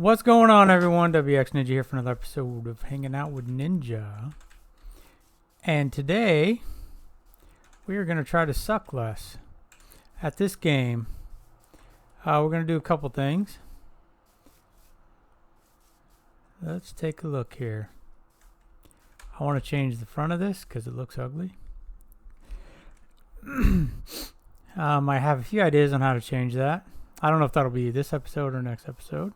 What's going on, everyone? WX Ninja here for another episode of Hanging Out with Ninja. And today, we are going to try to suck less at this game. We're going to do a couple things. Let's take a look here. I want to change the front of this because it looks ugly. I have a few ideas on how to change that. I don't know if that'll be this episode or next episode.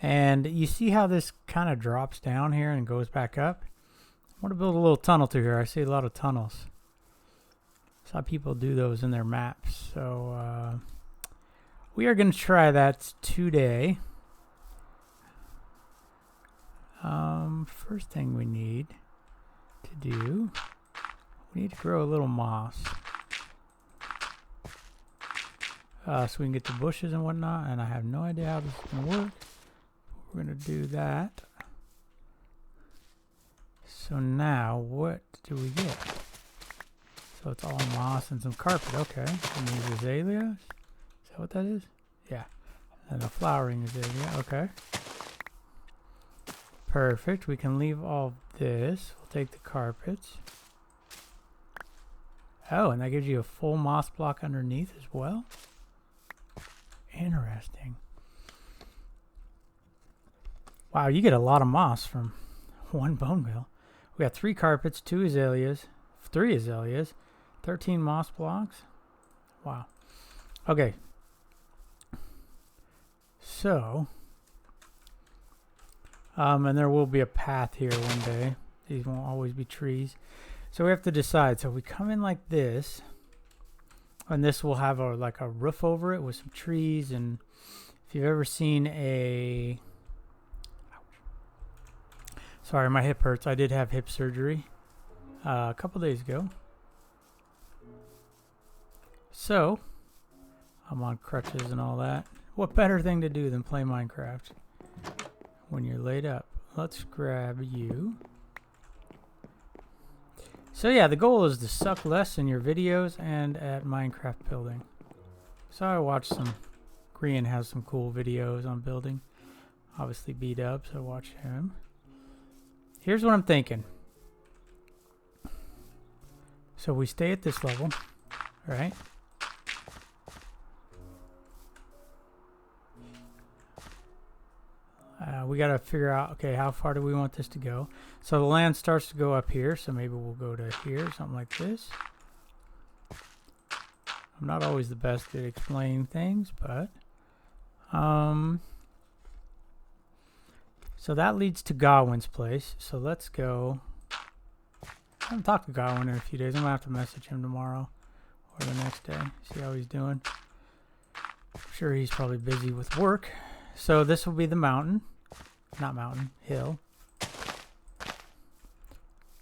And you see how this kind of drops down here and goes back up? I want to build a little tunnel through here. I see a lot of tunnels. Saw people do those in their maps. So we are going to try that today. First thing we need to do, we need to grow a little moss. So we can get the bushes and whatnot, and I have no idea how this is going to work. We're going to do that. So now, what do we get? So it's all moss and some carpet. Okay. And these azaleas? Is that what that is? Yeah. And a flowering azalea. Okay. Perfect. We can leave all this. We'll take the carpets. Oh, and that gives you a full moss block underneath as well? Interesting. Wow, you get a lot of moss from one bone meal. We got 3 carpets, 2 azaleas, 3 azaleas, 13 moss blocks. Wow. Okay. So, and there will be a path here one day. These won't always be trees. So we have to decide. So if we come in like this, and this will have like a roof over it with some trees. And if you've ever seen a... Sorry, my hip hurts. I did have hip surgery a couple days ago. So, I'm on crutches and all that. What better thing to do than play Minecraft when you're laid up? Let's grab you. So yeah, the goal is to suck less in your videos and at Minecraft building. So I watched some... Grian has some cool videos on building. Obviously B-Dub, so watch him. Here's what I'm thinking. So we stay at this level, right? We got to figure out, okay, how far do we want this to go? So the land starts to go up here, so maybe we'll go to here, something like this. I'm not always the best at explaining things, but... So that leads to Godwin's place. So let's go. I haven't talked to Godwin in a few days. I'm going to have to message him tomorrow or the next day. See how he's doing. I'm sure he's probably busy with work. So this will be the mountain. Not mountain. Hill.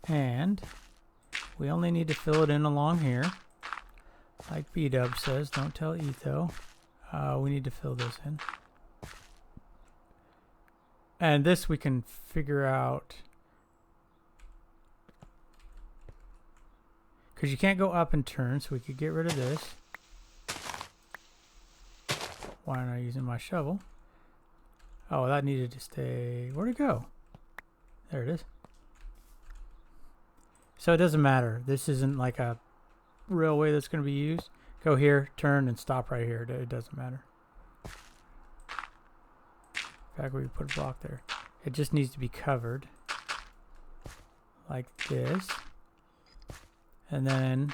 And we only need to fill it in along here. Like B-Dub says. Don't tell Etho. We need to fill this in. And this we can figure out, because you can't go up and turn, so we could get rid of this. Why am I using my shovel? Oh, that needed to stay. Where'd it go? There it is. So it doesn't matter. This isn't like a railway that's going to be used. Go here, turn, and stop right here. It doesn't matter. In fact, we put a block there. It just needs to be covered like this. And then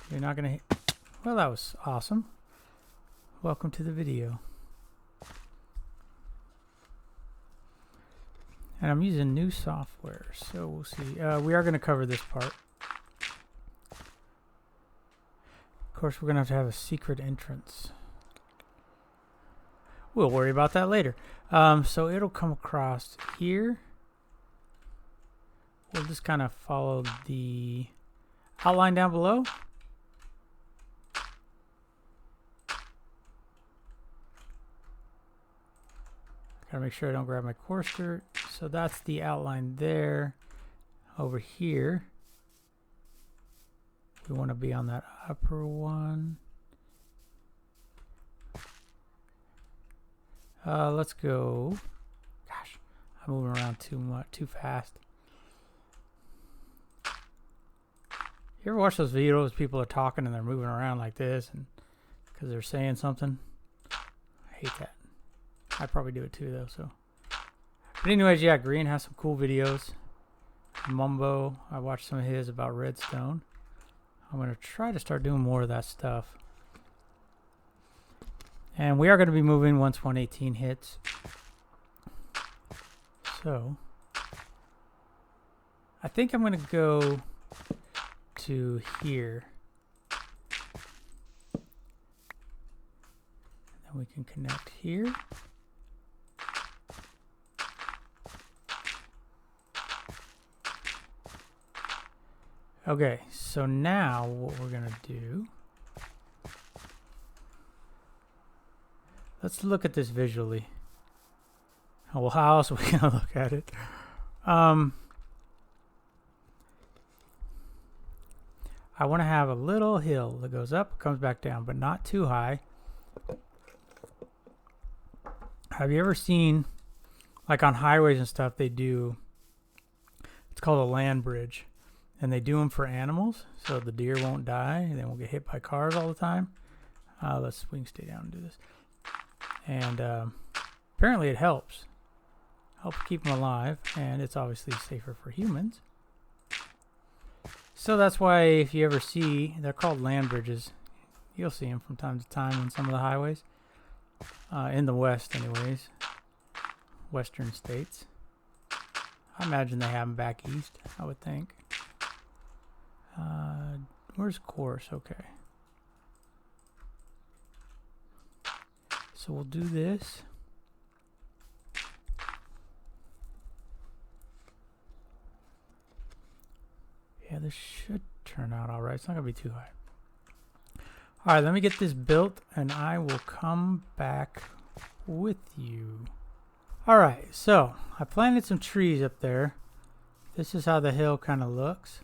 you're not going to hit. Well, that was awesome. Welcome to the video. And I'm using new software, so we'll see. We are going to cover this part. Of course, we're going to have a secret entrance. We'll worry about that later. So it'll come across here. We'll just kind of follow the outline down below. Gotta make sure I don't grab my coarse dirt. So that's the outline there. Over here, we want to be on that upper one. Let's go. Gosh, I'm moving around too fast. You ever watch those videos people are talking and they're moving around like this and because they're saying something? I hate that. I probably do it too though. So, but anyways, yeah, Green has some cool videos. Mumbo, I watched some of his about redstone. I'm gonna try to start doing more of that stuff. And we are going to be moving once 118 hits. So, I think I'm going to go to here. And then we can connect here. Okay, so now what we're going to do... Let's look at this visually. Oh, well, how else are we going to look at it? I want to have a little hill that goes up, comes back down, but not too high. Have you ever seen, like on highways and stuff, they do, it's called a land bridge. And they do them for animals, so the deer won't die, and they won't get hit by cars all the time. We can stay down and do this. And apparently it helps keep them alive, and it's obviously safer for humans. So that's why if you ever see, they're called land bridges. You'll see them from time to time on some of the highways. In the West anyways. Western states. I imagine they have them back east, I would think. Where's course? Okay. So we'll do this. Yeah, this should turn out all right. It's not going to be too high. All right, let me get this built, and I will come back with you. All right, so I planted some trees up there. This is how the hill kind of looks.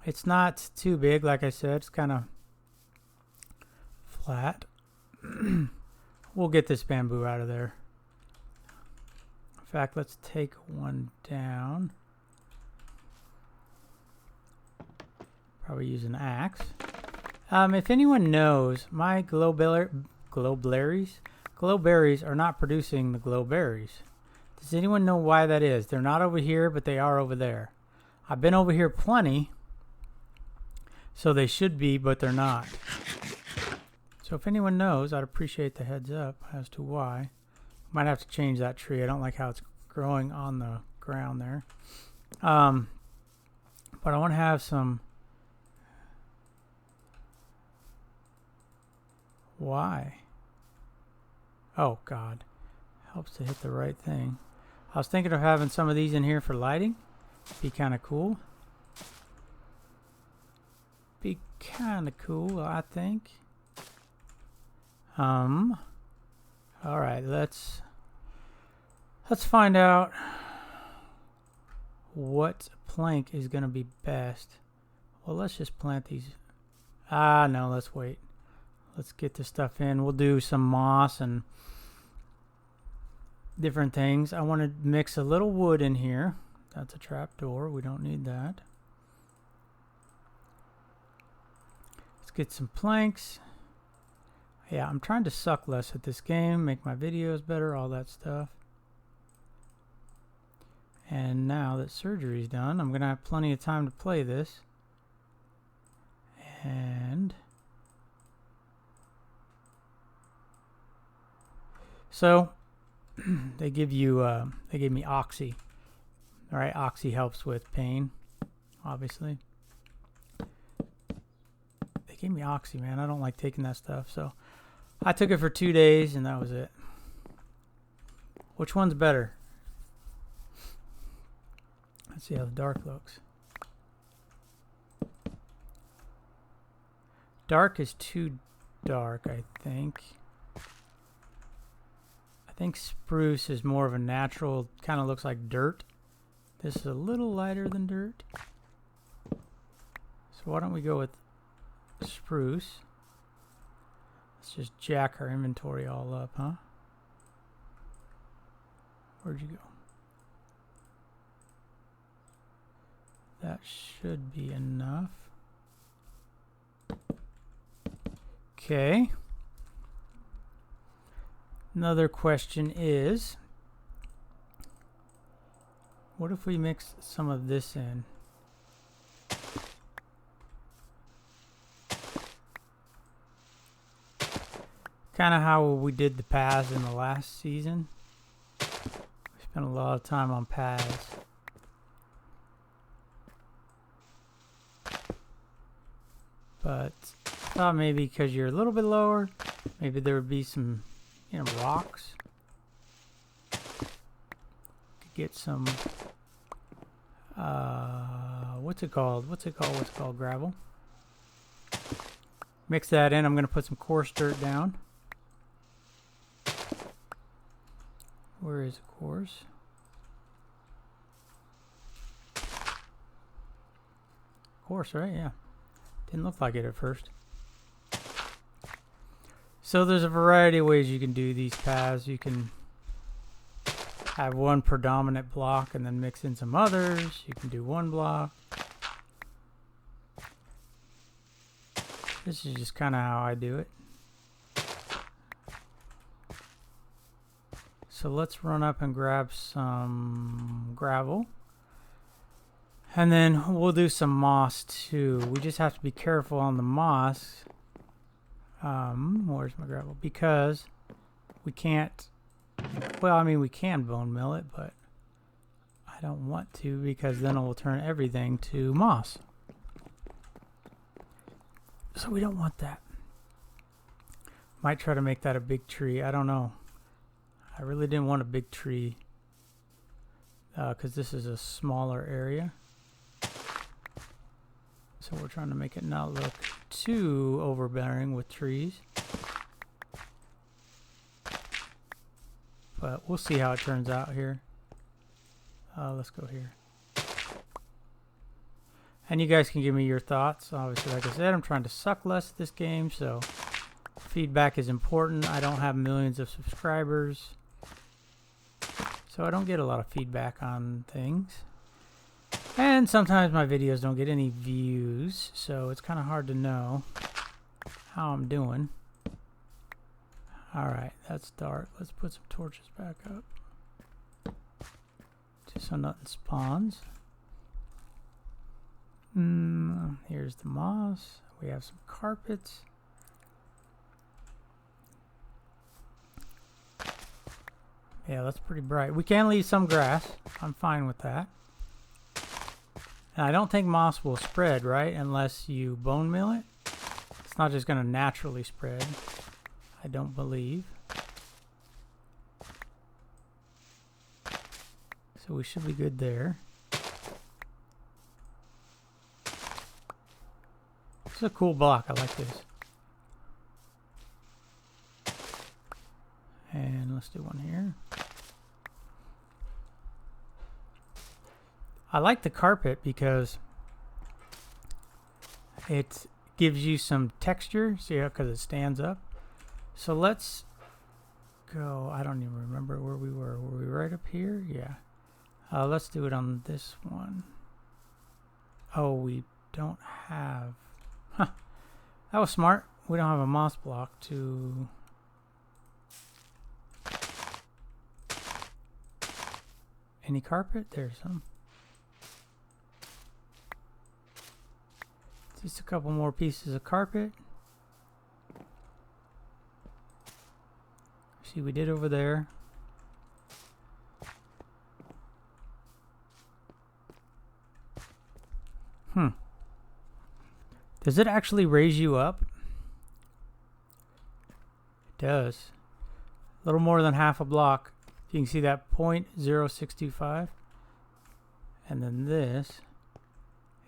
It's not too big, like I said. It's kind of flat. We'll get this bamboo out of there. In fact, let's take one down. Probably use an axe. If anyone knows, my glowberries are not producing the glowberries. Does anyone know why that is? They're not over here, but they are over there. I've been over here plenty, so they should be, but they're not. So if anyone knows, I'd appreciate the heads up as to why. Might have to change that tree. I don't like how it's growing on the ground there. But I want to have some... Why? Oh, God. Helps to hit the right thing. I was thinking of having some of these in here for lighting. Be kind of cool. Be kind of cool, I think. All right, let's find out what plank is going to be best. Well, let's just plant these. No, let's wait. Let's get this stuff in. We'll do some moss and different things. I want to mix a little wood in here. That's a trap door. We don't need that. Let's get some planks. Yeah, I'm trying to suck less at this game, make my videos better, all that stuff. And now that surgery's done, I'm going to have plenty of time to play this. And so they give you they gave me Oxy. All right, Oxy helps with pain, obviously. They gave me Oxy, man. I don't like taking that stuff, so I took it for 2 days, and that was it. Which one's better? Let's see how the dark looks. Dark is too dark, I think. I think spruce is more of a natural, kind of looks like dirt. This is a little lighter than dirt. So why don't we go with spruce? Let's just jack our inventory all up, huh? Where'd you go? That should be enough. Okay. Another question is, what if we mix some of this in? Kind of how we did the paths in the last season. We spent a lot of time on paths. But I thought maybe because you're a little bit lower, maybe there would be some, you know, rocks. Could get some, what's it called? Gravel. Mix that in. I'm going to put some coarse dirt down. Where is the coarse? Coarse, right? Yeah. Didn't look like it at first. So there's a variety of ways you can do these paths. You can have one predominant block and then mix in some others. You can do one block. This is just kind of how I do it. So let's run up and grab some gravel. And then we'll do some moss too. We just have to be careful on the moss. Where's my gravel? Because we can't, well, I mean, we can bone mill it, but I don't want to because then it will turn everything to moss. So we don't want that. Might try to make that a big tree. I don't know. I really didn't want a big tree because this is a smaller area. So we're trying to make it not look too overbearing with trees. But we'll see how it turns out here. Let's go here. And you guys can give me your thoughts. Obviously, like I said, I'm trying to suck less this game, so feedback is important. I don't have millions of subscribers, so I don't get a lot of feedback on things. And sometimes my videos don't get any views, so it's kind of hard to know how I'm doing. Alright, that's dark. Let's put some torches back up, just so nothing spawns. Here's the moss. We have some carpets. Yeah, that's pretty bright. We can leave some grass. I'm fine with that. And I don't think moss will spread, right? Unless you bone mill it. It's not just going to naturally spread. I don't believe. So we should be good there. This is a cool block. I like this. And let's do one here. I like the carpet because it gives you some texture. See how, because it stands up. So let's go. I don't even remember where we were. Were we right up here? Yeah. Let's do it on this one. Oh, we don't have. Huh. That was smart. We don't have a moss block to. Any carpet? There's some. Just a couple more pieces of carpet. See, we did over there. Does it actually raise you up? It does. A little more than half a block. You can see that 0.0625. And then this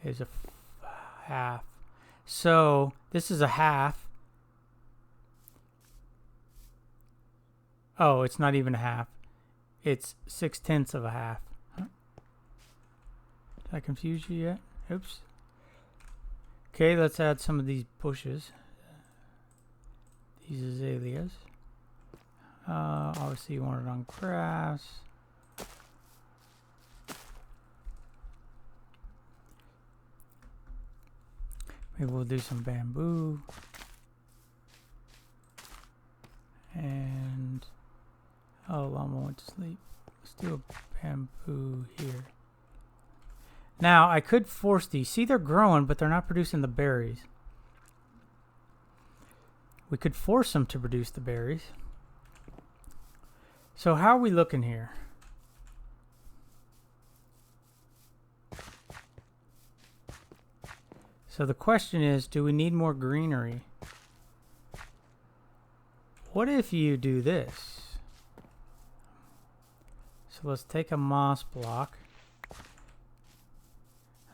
is a half. So this is a half. Oh, it's not even a half. It's 6/10 of a half. Huh? Did I confuse you yet? Oops. Okay, let's add some of these bushes. These azaleas. Obviously you want it on grass. Maybe we'll do some bamboo. And oh, llama went to sleep. Let's do a bamboo here. Now I could force these. See, they're growing, but they're not producing the berries. We could force them to produce the berries. So how are we looking here? So the question is, do we need more greenery? What if you do this? So let's take a moss block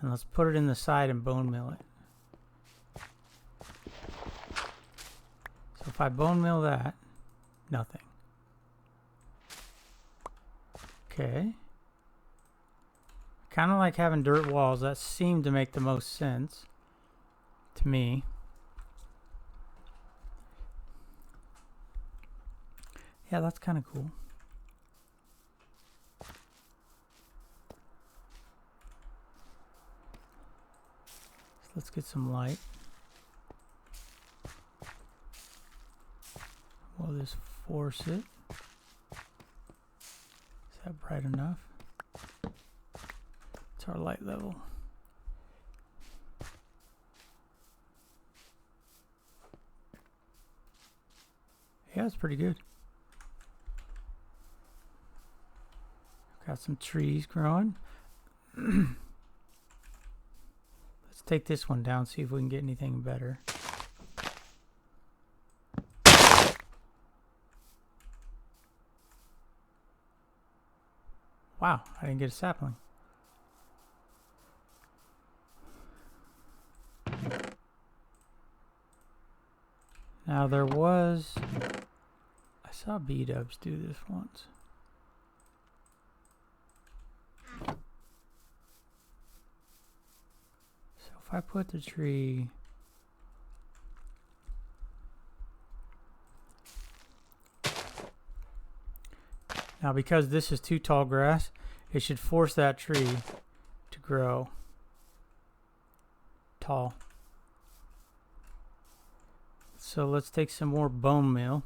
and let's put it in the side and bone mill it. So if I bone mill that, nothing. Okay. Kind of like having dirt walls. That seemed to make the most sense to me. Yeah, that's kind of cool. So let's get some light. We'll just force it. Is that bright enough? It's our light level. Yeah, it's pretty good. Got some trees growing. Let's take this one down, see if we can get anything better. Wow, I didn't get a sapling. Now there was... I saw B-dubs do this once. So if I put the tree... Now because this is too tall grass, it should force that tree to grow tall. So let's take some more bone meal.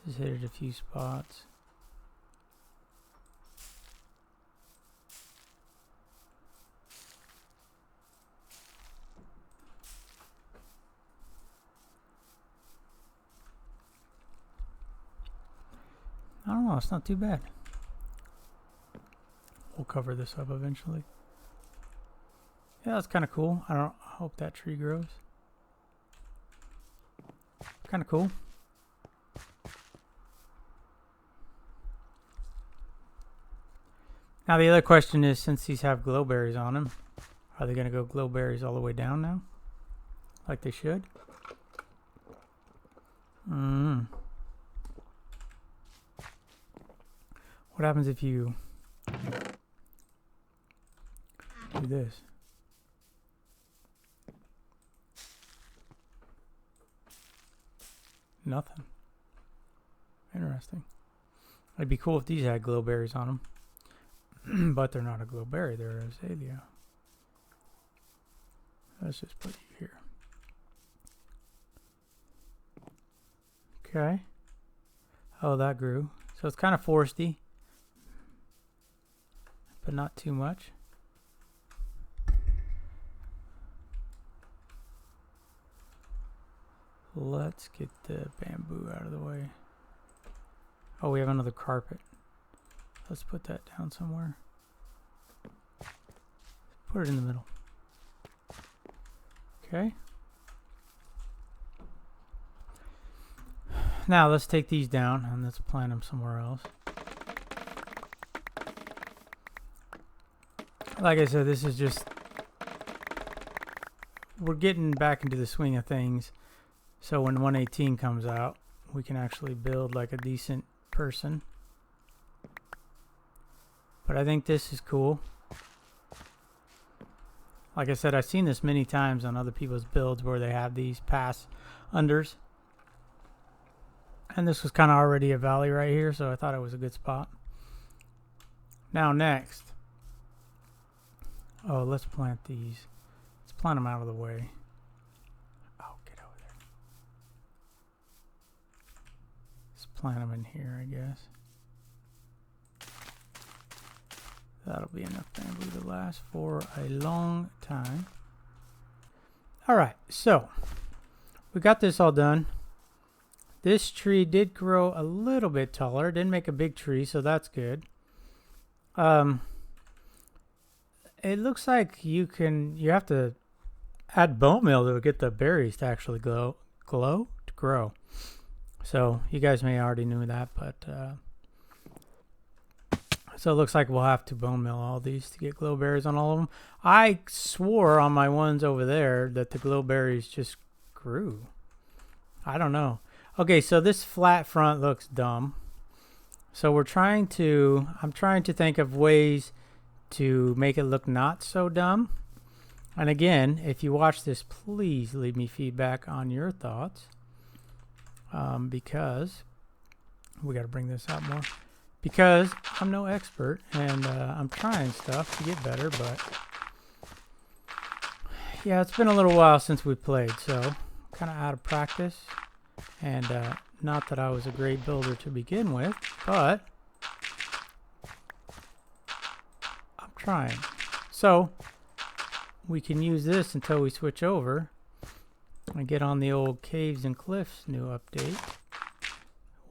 Just hit it a few spots. I don't know, it's not too bad. We'll cover this up eventually. Yeah, that's kind of cool. I hope that tree grows. Kind of cool. Now the other question is, since these have glowberries on them, are they going to go glowberries all the way down now? Like they should? What happens if you do this? Nothing. Interesting. It'd be cool if these had glowberries on them. But they're not a glowberry, they're a azalea. Let's just put you here. Okay. Oh, that grew. So it's kind of foresty, but not too much. Let's get the bamboo out of the way. Oh, we have another carpet. Let's put that down somewhere. Put it in the middle. Okay. Now let's take these down and let's plant them somewhere else. Like I said, this is just... we're getting back into the swing of things. So when 118 comes out, we can actually build like a decent person. But I think this is cool. Like I said, I've seen this many times on other people's builds where they have these pass unders. And this was kind of already a valley right here, so I thought it was a good spot. Now next. Oh, let's plant these. Let's plant them out of the way. Oh, get over there. Let's plant them in here, I guess. That'll be enough bamboo to last for a long time. Alright, so we got this all done. This tree did grow a little bit taller. It didn't make a big tree, so that's good. It looks like you have to add bone meal to get the berries to actually grow. So you guys may already knew that, but so it looks like we'll have to bone meal all these to get glow berries on all of them. I swore on my ones over there that the glow berries just grew. I don't know. Okay, so this flat front looks dumb. So I'm trying to think of ways to make it look not so dumb. And again, if you watch this, please leave me feedback on your thoughts. Because we got to bring this out more. Because I'm no expert, and I'm trying stuff to get better, but yeah, it's been a little while since we played, so kind of out of practice. And not that I was a great builder to begin with, but I'm trying. So we can use this until we switch over and get on the old Caves and Cliffs new update.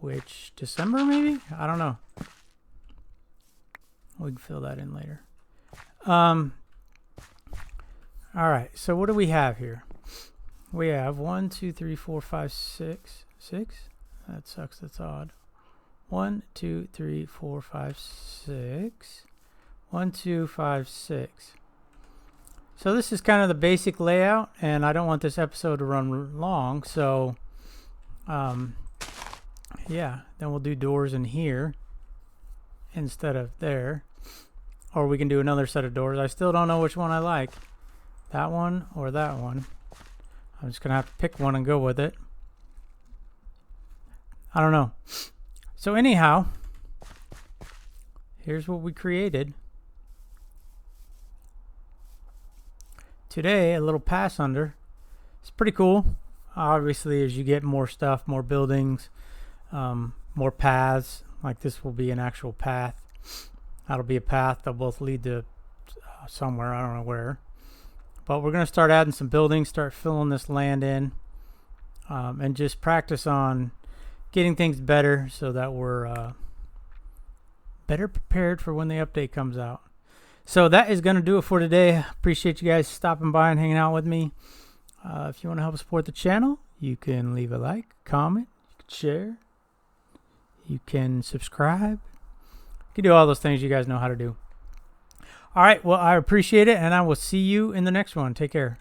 Which, December maybe? I don't know. We can fill that in later. Alright, so what do we have here? We have 1, 2, 3, 4, 5, 6. 6? That sucks, that's odd. 1, 2, 3, 4, 5, 6. 1, 2, 5, 6. So this is kind of the basic layout, and I don't want this episode to run long, so yeah, then we'll do doors in here instead of there. Or we can do another set of doors. I still don't know which one I like. That one or that one. I'm just going to have to pick one and go with it. I don't know. So anyhow, here's what we created. Today, a little pass under. It's pretty cool. Obviously, as you get more stuff, more buildings, more paths, like this will be an actual path. That'll be a path. They'll both lead to somewhere. I don't know where. But we're going to start adding some buildings, start filling this land in, and just practice on getting things better so that we're better prepared for when the update comes out. So that is going to do it for today. Appreciate you guys stopping by and hanging out with me. If you want to help support the channel, you can leave a like, comment, you can share, you can subscribe. You can do all those things you guys know how to do. All right, well, I appreciate it, and I will see you in the next one. Take care.